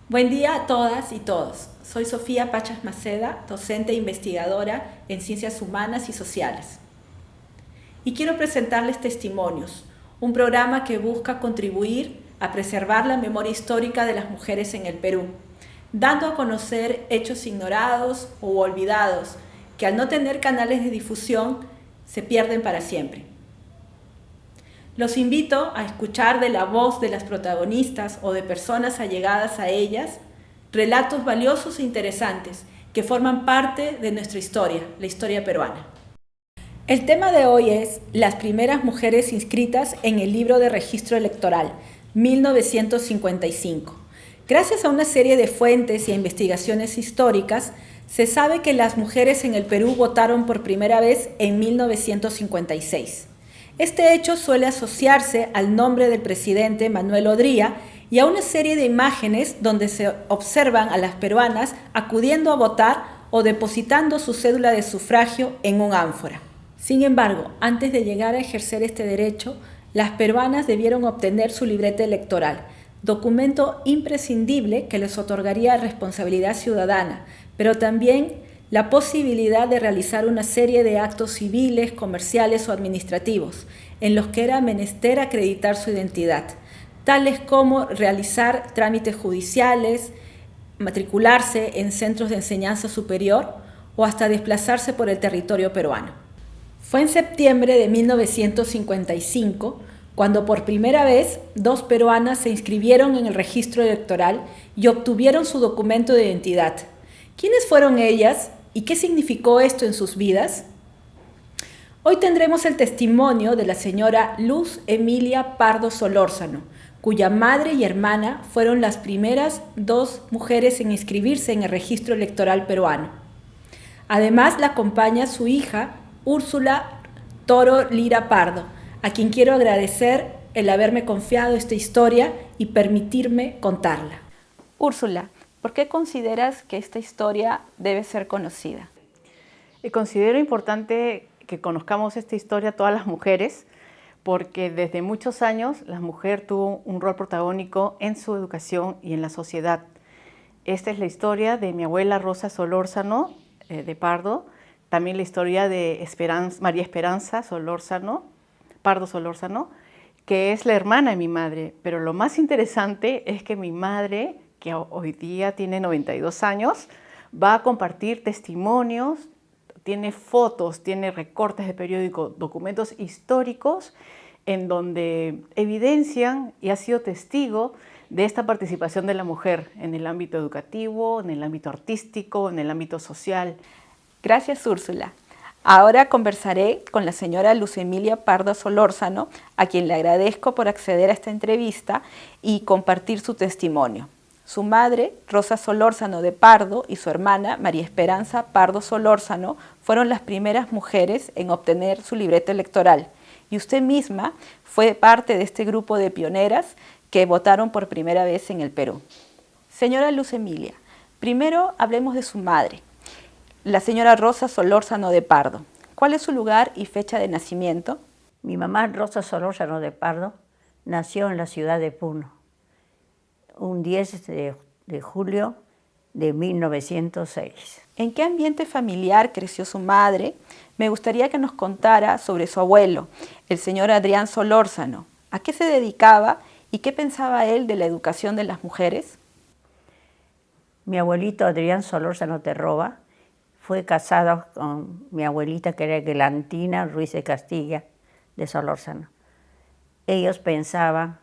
Buen día a todas y todos. Soy Sofía Pachas Maceda, docente e investigadora en Ciencias Humanas y Sociales. Y quiero presentarles Testimonios, un programa que busca contribuir a preservar la memoria histórica de las mujeres en el Perú, dando a conocer hechos ignorados o olvidados que al no tener canales de difusión se pierden para siempre. Los invito a escuchar de la voz de las protagonistas o de personas allegadas a ellas relatos valiosos e interesantes que forman parte de nuestra historia, la historia peruana. El tema de hoy es las primeras mujeres inscritas en el libro de registro electoral, 1955. Gracias a una serie de fuentes y a investigaciones históricas, se sabe que las mujeres en el Perú votaron por primera vez en 1956. Este hecho suele asociarse al nombre del presidente Manuel Odría y a una serie de imágenes donde se observan a las peruanas acudiendo a votar o depositando su cédula de sufragio en un ánfora. Sin embargo, antes de llegar a ejercer este derecho, las peruanas debieron obtener su libreta electoral, documento imprescindible que les otorgaría responsabilidad ciudadana, pero también la posibilidad de realizar una serie de actos civiles, comerciales o administrativos, en los que era menester acreditar su identidad, tales como realizar trámites judiciales, matricularse en centros de enseñanza superior o hasta desplazarse por el territorio peruano. Fue en septiembre de 1955 cuando por primera vez 2 peruanas se inscribieron en el registro electoral y obtuvieron su documento de identidad. ¿Quiénes fueron ellas y qué significó esto en sus vidas? Hoy tendremos el testimonio de la señora Luz Emilia Pardo Solórzano, cuya madre y hermana fueron las primeras 2 mujeres en inscribirse en el registro electoral peruano. Además, la acompaña su hija, Úrsula Toro Lira Pardo, a quien quiero agradecer el haberme confiado esta historia y permitirme contarla. Úrsula, ¿por qué consideras que esta historia debe ser conocida? Considero importante que conozcamos esta historia todas las mujeres, porque desde muchos años la mujer tuvo un rol protagónico en su educación y en la sociedad. Esta es la historia de mi abuela Rosa Solórzano de Pardo, también la historia de María Esperanza Pardo Solórzano, que es la hermana de mi madre. Pero lo más interesante es que mi madre, que hoy día tiene 92 años, va a compartir testimonios, tiene fotos, tiene recortes de periódico, documentos históricos en donde evidencian y ha sido testigo de esta participación de la mujer en el ámbito educativo, en el ámbito artístico, en el ámbito social. Gracias, Úrsula. Ahora conversaré con la señora Luz Emilia Pardo Solórzano, a quien le agradezco por acceder a esta entrevista y compartir su testimonio. Su madre, Rosa Solórzano de Pardo, y su hermana, María Esperanza Pardo Solórzano, fueron las primeras mujeres en obtener su libreta electoral. Y usted misma fue parte de este grupo de pioneras que votaron por primera vez en el Perú. Señora Luz Emilia, primero hablemos de su madre, la señora Rosa Solórzano de Pardo. ¿Cuál es su lugar y fecha de nacimiento? Mi mamá, Rosa Solórzano de Pardo, nació en la ciudad de Puno, un 10 de julio de 1906. ¿En qué ambiente familiar creció su madre? Me gustaría que nos contara sobre su abuelo, el señor Adrián Solórzano. ¿A qué se dedicaba y qué pensaba él de la educación de las mujeres? Mi abuelito Adrián Solórzano Terroba fue casado con mi abuelita, que era Gelantina Ruiz de Castilla de Solórzano. Ellos pensaban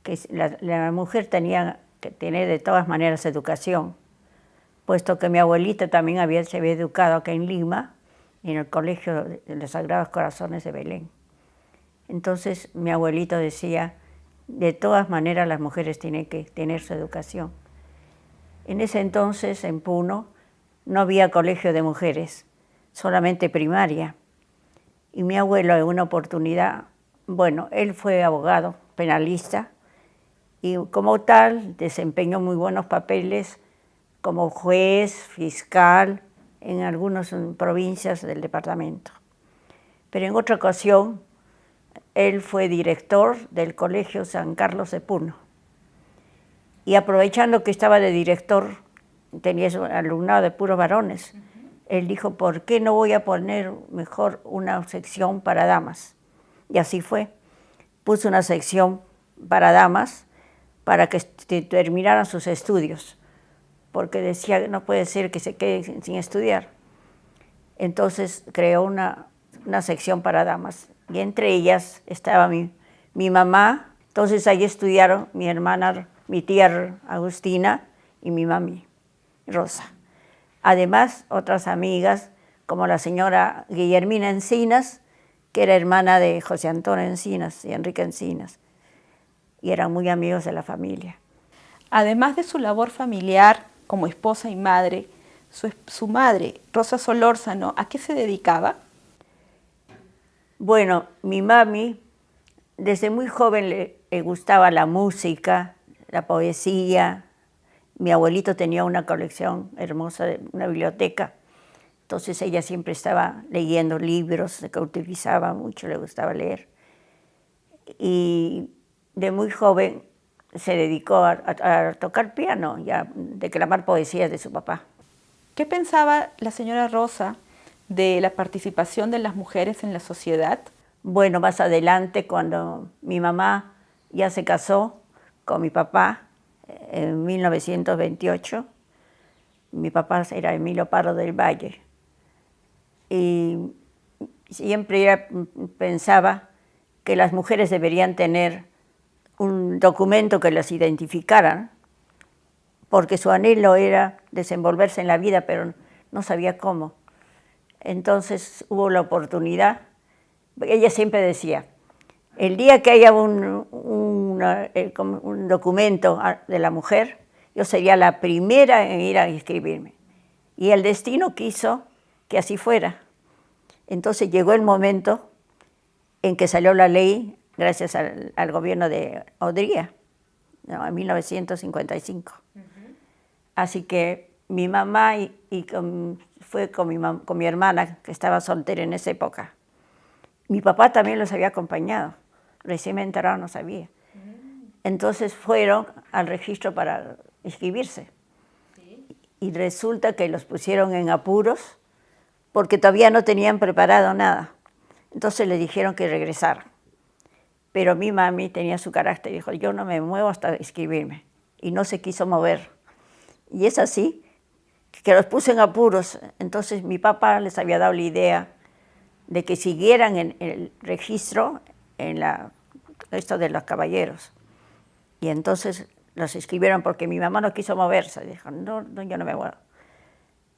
que la mujer tenía que tener de todas maneras educación, puesto que mi abuelita también se había educado acá en Lima, en el Colegio de los Sagrados Corazones de Belén. Entonces mi abuelito decía, de todas maneras las mujeres tienen que tener su educación. En ese entonces, en Puno, no había colegio de mujeres, solamente primaria. Y mi abuelo, en una oportunidad, él fue abogado, penalista, y como tal desempeñó muy buenos papeles como juez, fiscal en algunas provincias del departamento. Pero en otra ocasión, él fue director del Colegio San Carlos de Puno. Y aprovechando que estaba de director, tenía su alumnado de puros varones, él dijo, ¿por qué no voy a poner mejor una sección para damas? Y así fue. Puso una sección para damas para que terminaran sus estudios, porque decía, no puede ser que se queden sin estudiar. Entonces creó una sección para damas, y entre ellas estaba mi mamá. Entonces ahí estudiaron mi hermana, mi tía Agustina y mi mami, Rosa. Además, otras amigas, como la señora Guillermina Encinas, que era hermana de José Antonio Encinas y Enrique Encinas, y eran muy amigos de la familia. Además de su labor familiar como esposa y madre, su madre, Rosa Solórzano, ¿a qué se dedicaba? Bueno, mi mami, desde muy joven le gustaba la música, la poesía. Mi abuelito tenía una colección hermosa, una biblioteca. Entonces ella siempre estaba leyendo libros que utilizaba mucho, le gustaba leer. Y de muy joven se dedicó a tocar piano y a declamar poesías de su papá. ¿Qué pensaba la señora Rosa de la participación de las mujeres en la sociedad? Bueno, más adelante, cuando mi mamá ya se casó con mi papá en 1928, mi papá era Emilio Pardo del Valle, y siempre ella pensaba que las mujeres deberían tener un documento que las identificara, porque su anhelo era desenvolverse en la vida, pero no sabía cómo. Entonces hubo la oportunidad. Ella siempre decía, el día que haya un documento de la mujer, yo sería la primera en ir a inscribirme. Y el destino quiso que así fuera. Entonces llegó el momento en que salió la ley, gracias al gobierno de Odría, ¿no? En 1955. Así que mi mamá fue con mi hermana, que estaba soltera en esa época. Mi papá también los había acompañado, recién me enteraron, no sabía. Entonces fueron al registro para inscribirse. ¿Sí? Y resulta que los pusieron en apuros porque todavía no tenían preparado nada. Entonces le dijeron que regresaran. Pero mi mami tenía su carácter y dijo, yo no me muevo hasta inscribirme. Y no se quiso mover. Y es así, que los puso en apuros. Entonces mi papá les había dado la idea de que siguieran en el registro, esto de los caballeros. Y entonces los inscribieron porque mi mamá no quiso moverse. Dijo, no, yo no me muevo.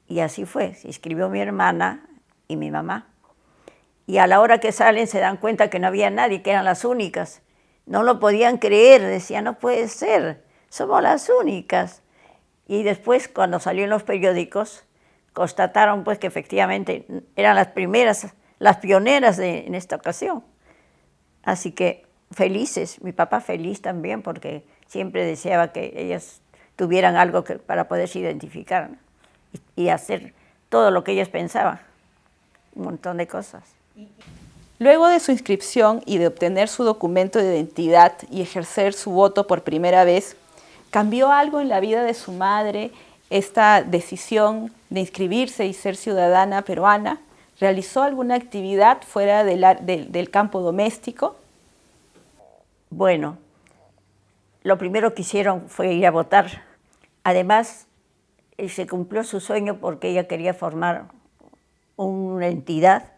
Y así fue, se inscribió mi hermana y mi mamá. Y a la hora que salen se dan cuenta que no había nadie, que eran las únicas. No lo podían creer, decían, no puede ser, somos las únicas. Y después, cuando salió en los periódicos, constataron pues que efectivamente eran las primeras, las pioneras en esta ocasión. Así que felices, mi papá feliz también, porque siempre deseaba que ellas tuvieran algo para poderse identificar, ¿no? y hacer todo lo que ellas pensaban, un montón de cosas. Luego de su inscripción y de obtener su documento de identidad y ejercer su voto por primera vez, ¿cambió algo en la vida de su madre esta decisión de inscribirse y ser ciudadana peruana? ¿Realizó alguna actividad fuera del campo doméstico? Bueno, lo primero que hicieron fue ir a votar. Además, se cumplió su sueño porque ella quería formar una entidad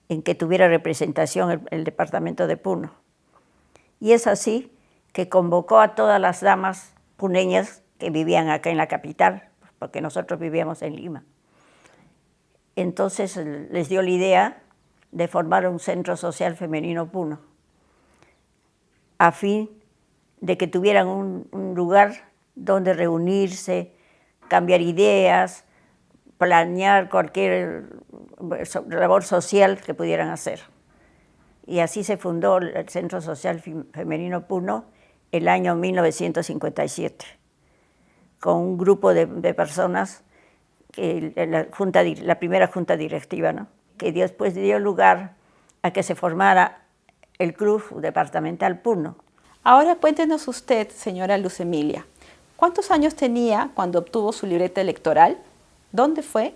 en que tuviera representación el departamento de Puno. Y es así que convocó a todas las damas puneñas que vivían acá en la capital, porque nosotros vivíamos en Lima. Entonces les dio la idea de formar un centro social femenino Puno, a fin de que tuvieran un lugar donde reunirse, cambiar ideas, planear cualquier labor social que pudieran hacer. Y así se fundó el Centro Social Femenino Puno el año 1957, con un grupo de personas la primera junta directiva, ¿no? Que después dio lugar a que se formara el Club Departamental Puno. Ahora cuéntenos usted, señora Luz Emilia, ¿cuántos años tenía cuando obtuvo su libreta electoral? ¿Dónde fue?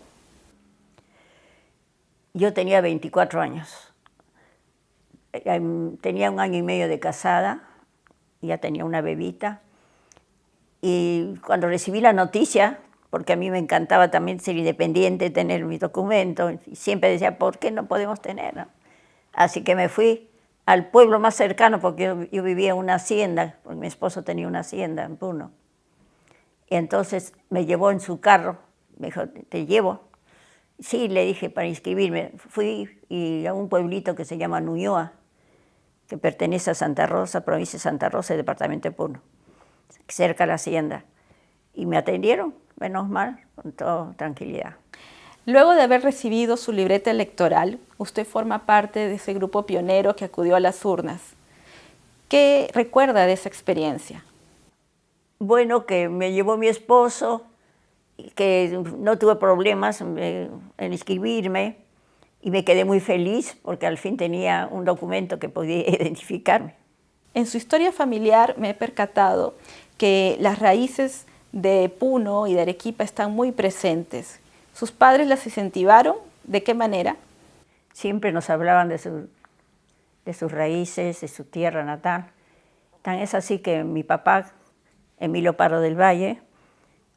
Yo tenía 24 años. Tenía 1 año y medio de casada, ya tenía una bebita. Y cuando recibí la noticia, porque a mí me encantaba también ser independiente, tener mis documentos, y siempre decía, ¿por qué no podemos tener? ¿No? Así que me fui al pueblo más cercano, porque yo vivía en una hacienda, porque mi esposo tenía una hacienda en Puno. Y entonces me llevó en su carro, me dijo, ¿te llevo? Sí, le dije, para inscribirme. Fui a un pueblito que se llama Nuñoa, que pertenece a Santa Rosa, provincia de Santa Rosa, departamento de Puno, cerca de la hacienda. Y me atendieron, menos mal, con toda tranquilidad. Luego de haber recibido su libreta electoral, usted forma parte de ese grupo pionero que acudió a las urnas. ¿Qué recuerda de esa experiencia? Bueno, que me llevó mi esposo, que no tuve problemas en inscribirme y me quedé muy feliz porque al fin tenía un documento que podía identificarme. En su historia familiar me he percatado que las raíces de Puno y de Arequipa están muy presentes. ¿Sus padres las incentivaron? ¿De qué manera? Siempre nos hablaban de sus raíces, de su tierra natal. Tan es así que mi papá, Emilio Pardo del Valle,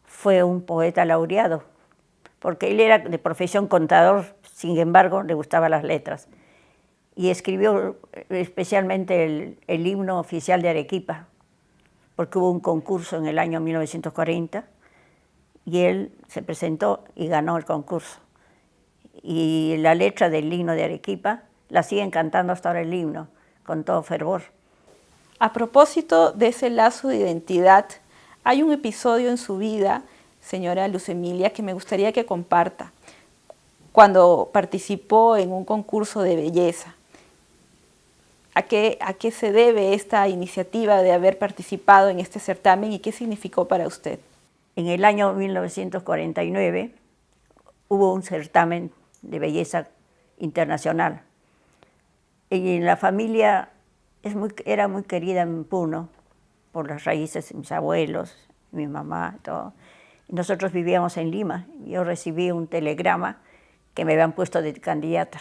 fue un poeta laureado, porque él era de profesión contador, sin embargo, le gustaban las letras. Y escribió especialmente el himno oficial de Arequipa, porque hubo un concurso en el año 1940, y él se presentó y ganó el concurso. Y la letra del himno de Arequipa la siguen cantando hasta ahora el himno, con todo fervor. A propósito de ese lazo de identidad, hay un episodio en su vida, señora Luz Emilia, que me gustaría que comparta, cuando participó en un concurso de belleza. ¿A qué se debe esta iniciativa de haber participado en este certamen y qué significó para usted? En el año 1949 hubo un certamen de belleza internacional. Y la familia era muy querida en Puno, por las raíces de mis abuelos, mi mamá, todo. Y nosotros vivíamos en Lima. Yo recibí un telegrama que me habían puesto de candidata.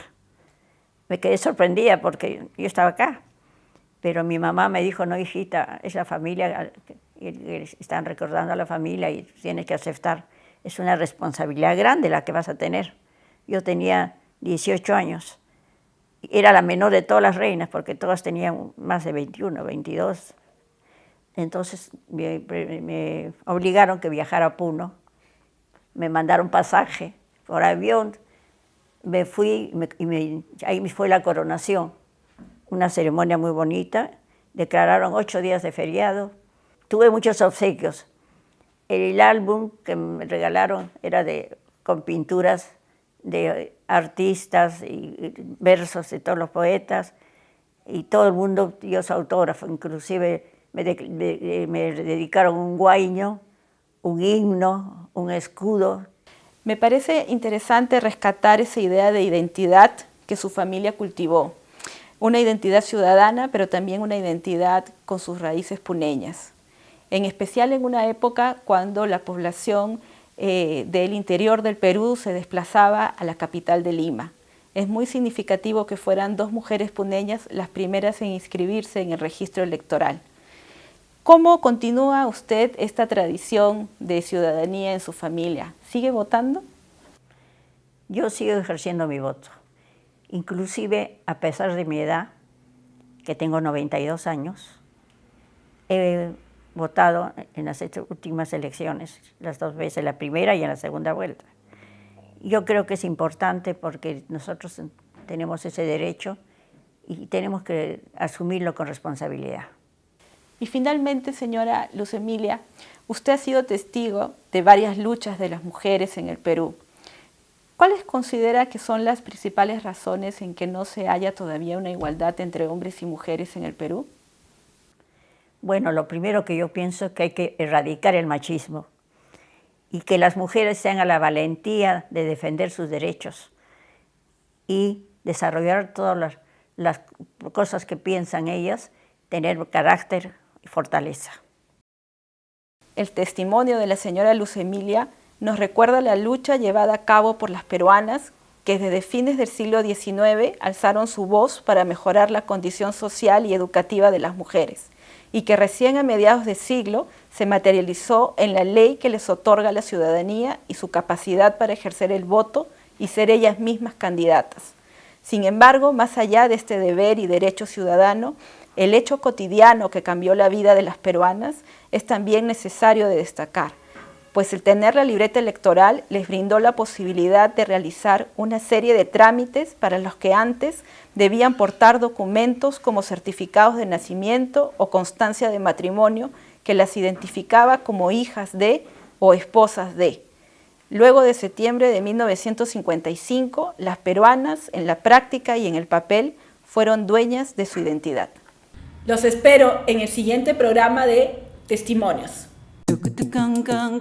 Me quedé sorprendida porque yo estaba acá, pero mi mamá me dijo, no, hijita, es la familia, están recordando a la familia y tienes que aceptar. Es una responsabilidad grande la que vas a tener. Yo tenía 18 años. Era la menor de todas las reinas, porque todas tenían más de 21, 22. Entonces me obligaron que viajara a Puno. Me mandaron pasaje por avión. Me fui ahí me fue la coronación. Una ceremonia muy bonita. Declararon 8 días de feriado. Tuve muchos obsequios. El álbum que me regalaron era con pinturas de artistas y versos de todos los poetas, y todo el mundo dio su autógrafo, inclusive me dedicaron un guaño, un himno, un escudo. Me parece interesante rescatar esa idea de identidad que su familia cultivó, una identidad ciudadana, pero también una identidad con sus raíces puneñas, en especial en una época cuando la población del interior del Perú se desplazaba a la capital de Lima. Es muy significativo que fueran 2 mujeres puneñas las primeras en inscribirse en el registro electoral. ¿Cómo continúa usted esta tradición de ciudadanía en su familia? ¿Sigue votando? Yo sigo ejerciendo mi voto. Inclusive, a pesar de mi edad, que tengo 92 años, he votado en las últimas elecciones, las 2 veces, la primera y en la segunda vuelta. Yo creo que es importante porque nosotros tenemos ese derecho y tenemos que asumirlo con responsabilidad. Y finalmente, señora Luz Emilia, usted ha sido testigo de varias luchas de las mujeres en el Perú. ¿Cuáles considera que son las principales razones en que no se haya todavía una igualdad entre hombres y mujeres en el Perú? Bueno, lo primero que yo pienso es que hay que erradicar el machismo y que las mujeres tengan la valentía de defender sus derechos y desarrollar todas las cosas que piensan ellas, tener carácter y fortaleza. El testimonio de la señora Luz Emilia nos recuerda la lucha llevada a cabo por las peruanas que desde fines del siglo XIX alzaron su voz para mejorar la condición social y educativa de las mujeres, y que recién a mediados de siglo se materializó en la ley que les otorga la ciudadanía y su capacidad para ejercer el voto y ser ellas mismas candidatas. Sin embargo, más allá de este deber y derecho ciudadano, el hecho cotidiano que cambió la vida de las peruanas es también necesario de destacar, pues el tener la libreta electoral les brindó la posibilidad de realizar una serie de trámites para los que antes debían portar documentos como certificados de nacimiento o constancia de matrimonio que las identificaba como hijas de o esposas de. Luego de septiembre de 1955, las peruanas, en la práctica y en el papel, fueron dueñas de su identidad. Los espero en el siguiente programa de Testimonios. Kang kang